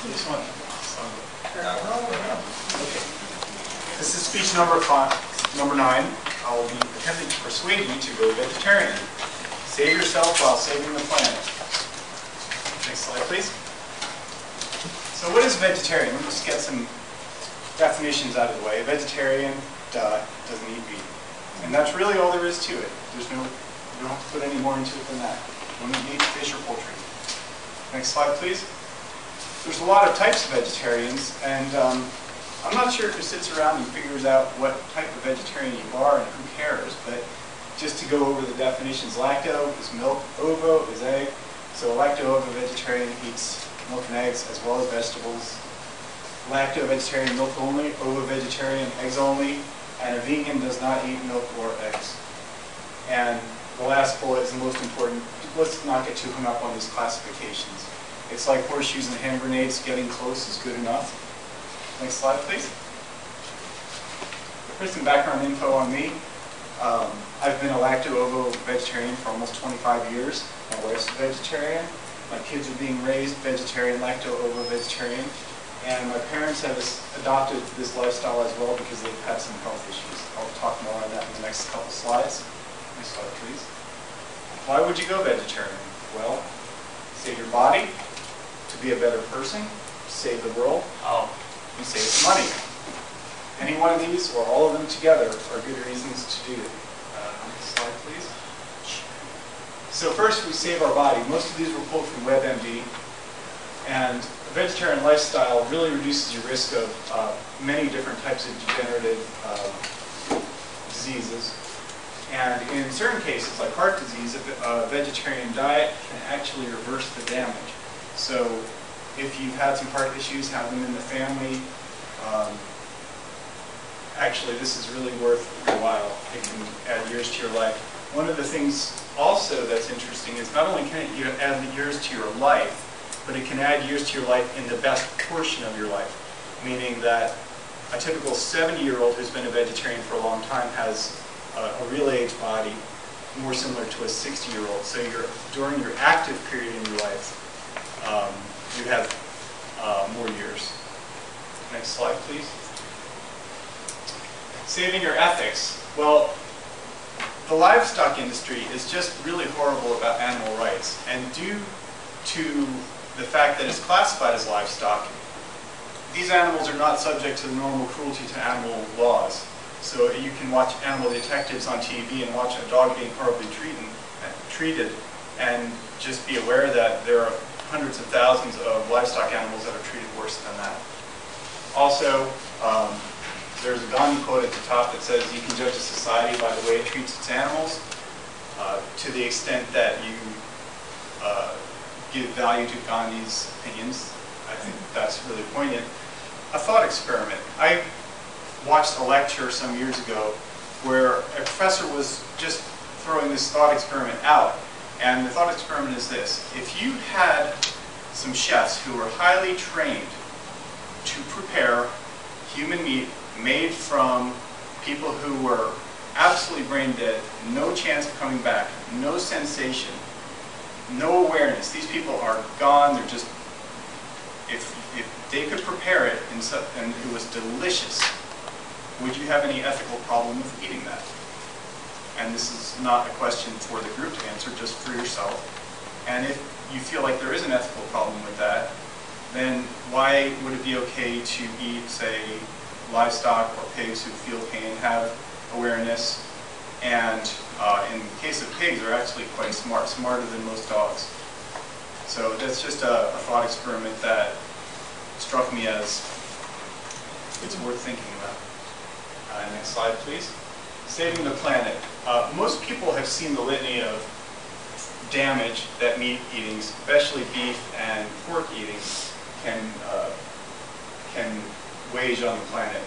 This one. Okay. This is speech number 9. I will be attempting to persuade you to go vegetarian. Save yourself while saving the planet. Next slide, please. So what is a vegetarian? Let's just get some definitions out of the way. A vegetarian doesn't eat meat. And that's really all there is to it. You don't have to put any more into it than that. You don't eat meat, fish, or poultry. Next slide, please. There's a lot of types of vegetarians, and I'm not sure who sits around and figures out what type of vegetarian you are, and who cares, but just to go over the definitions, lacto is milk, ovo is egg. So a lacto-ovo vegetarian eats milk and eggs as well as vegetables. Lacto-vegetarian, milk only, ovo-vegetarian, eggs only, and a vegan does not eat milk or eggs. And the last bullet is the most important. Let's not get too hung up on these classifications. It's like horseshoes and hand grenades. Getting close is good enough. Next slide, please. Here's some background info on me. I've been a lacto-ovo vegetarian for almost 25 years. My wife's a vegetarian. My kids are being raised vegetarian, lacto-ovo vegetarian. And my parents have adopted this lifestyle as well because they've had some health issues. I'll talk more on that in the next couple slides. Next slide, please. Why would you go vegetarian? Well, save your body, to be a better person, save the world, and save some money. Any one of these or all of them together are good reasons to do it. Next slide, please. So first, we save our body. Most of these were pulled from WebMD. And a vegetarian lifestyle really reduces your risk of many different types of degenerative diseases. And in certain cases, like heart disease, a vegetarian diet can actually reverse the damage. So if you've had some heart issues, have them in the family, actually this is really worth your while. It can add years to your life. One of the things also that's interesting is not only can it add years to your life, but it can add years to your life in the best portion of your life, meaning that a typical 70-year-old who's been a vegetarian for a long time has a real age body more similar to a 60-year-old. So during your active period in your life, you have more years. Next slide, please. Saving your ethics. Well, the livestock industry is just really horrible about animal rights. And due to the fact that it's classified as livestock, these animals are not subject to the normal cruelty to animal laws. So you can watch animal detectives on TV and watch a dog being horribly treated and just be aware that there are hundreds of thousands of livestock animals that are treated worse than that. Also, there's a Gandhi quote at the top that says you can judge a society by the way it treats its animals. To the extent that you give value to Gandhi's opinions, I think that's really poignant. A thought experiment. I watched a lecture some years ago where a professor was just throwing this thought experiment out. And the thought experiment is this. If you had some chefs who were highly trained to prepare human meat made from people who were absolutely brain dead, no chance of coming back, no sensation, no awareness. These people are gone. They're just, if they could prepare it and it was delicious, would you have any ethical problem with eating that? And this is not a question for the group to answer, just for yourself. And if you feel like there is an ethical problem with that, then why would it be okay to eat, say, livestock or pigs who feel pain, have awareness, and in the case of pigs, they're actually quite smart, smarter than most dogs. So that's just a thought experiment that struck me as it's worth thinking about. Next slide, please. Saving the planet. Most people have seen the litany of damage that meat eating, especially beef and pork eating, can wage on the planet.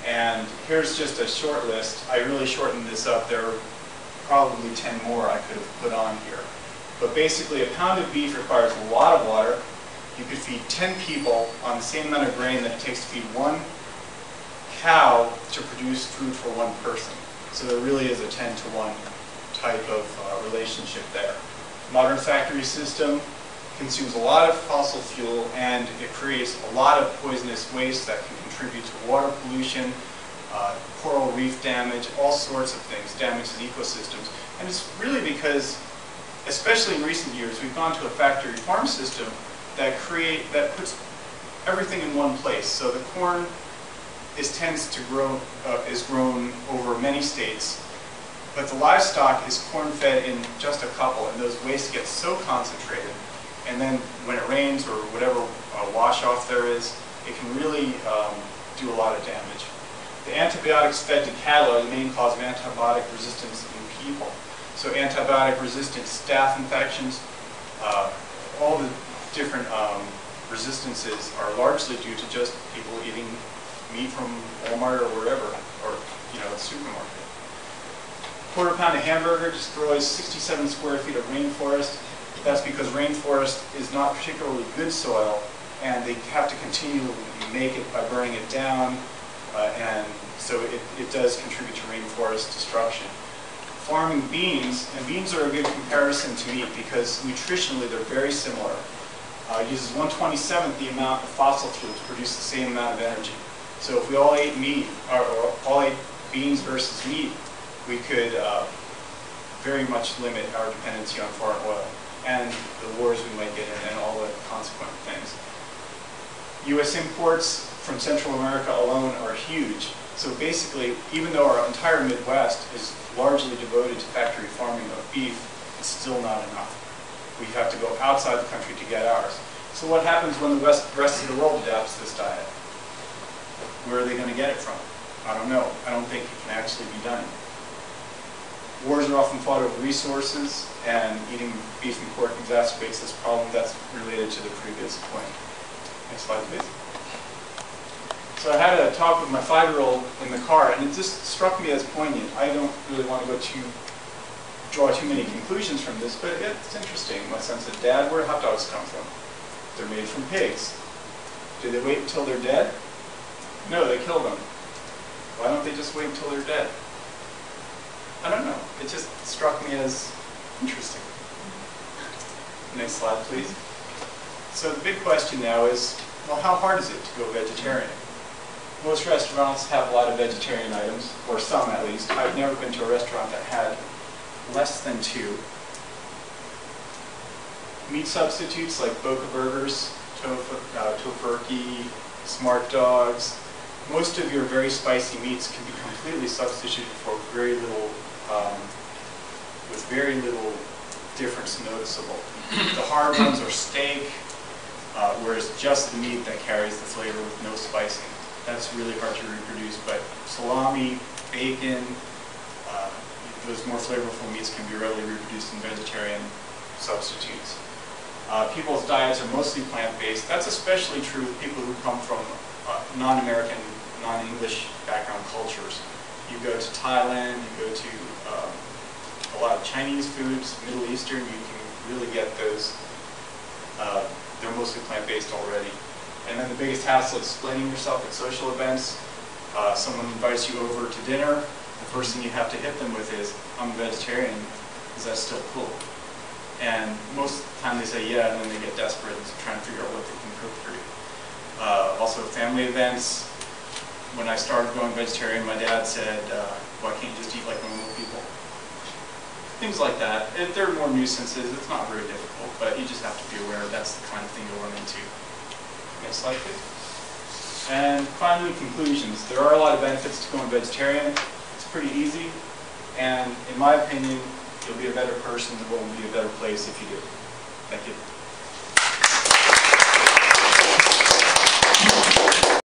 And here's just a short list. I really shortened this up. There are probably 10 more I could have put on here. But basically, a pound of beef requires a lot of water. You could feed 10 people on the same amount of grain that it takes to feed one cow to produce food for one person. So there really is a 10-to-1 type of relationship there. Modern factory system, consumes a lot of fossil fuel, and it creates a lot of poisonous waste that can contribute to water pollution, coral reef damage, all sorts of things, damages ecosystems. And it's really because, especially in recent years, we've gone to a factory farm system that puts everything in one place. So the corn is grown over many states, but the livestock is corn-fed in just a couple, and those wastes get so concentrated. And then when it rains or whatever wash-off there is, it can really do a lot of damage. The antibiotics fed to cattle are the main cause of antibiotic resistance in people. So antibiotic-resistant staph infections, all the different resistances are largely due to just people eating meat from Walmart or wherever, or the supermarket. Quarter pound of hamburger destroys 67 square feet of rainforest. That's because rainforest is not particularly good soil, and they have to continually make it by burning it down, and so it does contribute to rainforest destruction. Farming beans, and beans are a good comparison to meat because nutritionally they're very similar. Uses 1/27th the amount of fossil fuel to produce the same amount of energy. So if we all ate meat, or all ate beans versus meat, we could very much limit our dependency on foreign oil and the wars we might get in and all the consequent things. U.S. imports from Central America alone are huge. So basically, even though our entire Midwest is largely devoted to factory farming of beef, it's still not enough. We have to go outside the country to get ours. So what happens when the rest of the world adapts this diet? Where are they going to get it from? I don't know. I don't think it can actually be done. Wars are often fought over resources, and eating beef and pork exacerbates this problem. That's related to the previous point. Next slide, please. So I had a talk with my 5-year-old in the car, and it just struck me as poignant. I don't really want to draw too many conclusions from this, but it's interesting. My son said, "Dad, where do hot dogs come from?" They're made from pigs. Do they wait until they're dead? No, they kill them. Why don't they just wait until they're dead? I don't know. It just struck me as interesting. Next slide, please. So the big question now is, well, how hard is it to go vegetarian? Most restaurants have a lot of vegetarian items, or some at least. I've never been to a restaurant that had less than 2. Meat substitutes like Boca Burgers, Tofurkey, Smart Dogs. Most of your very spicy meats can be completely substituted for very little, with very little difference noticeable. The hard ones are steak, whereas just the meat that carries the flavor with no spicing. That's really hard to reproduce, but salami, bacon, those more flavorful meats can be readily reproduced in vegetarian substitutes. People's diets are mostly plant-based. That's especially true with people who come from non-American, non-English background cultures. You go to Thailand, you go to a lot of Chinese foods, Middle Eastern, you can really get those. They're mostly plant-based already. And then the biggest hassle is explaining yourself at social events. Someone invites you over to dinner. The first thing you have to hit them with is, "I'm a vegetarian, is that still cool?" And most of the time they say yeah, and then they get desperate and try to figure out what they can cook for you. Also family events. When I started going vegetarian, my dad said, "Why can't you just eat like normal people?" Things like that. They're more nuisances. It's not very difficult, but you just have to be aware that's the kind of thing you'll run into. Next slide, please. And finally, conclusions. There are a lot of benefits to going vegetarian. It's pretty easy, and in my opinion, you'll be a better person, the world will be a better place if you do. Thank you.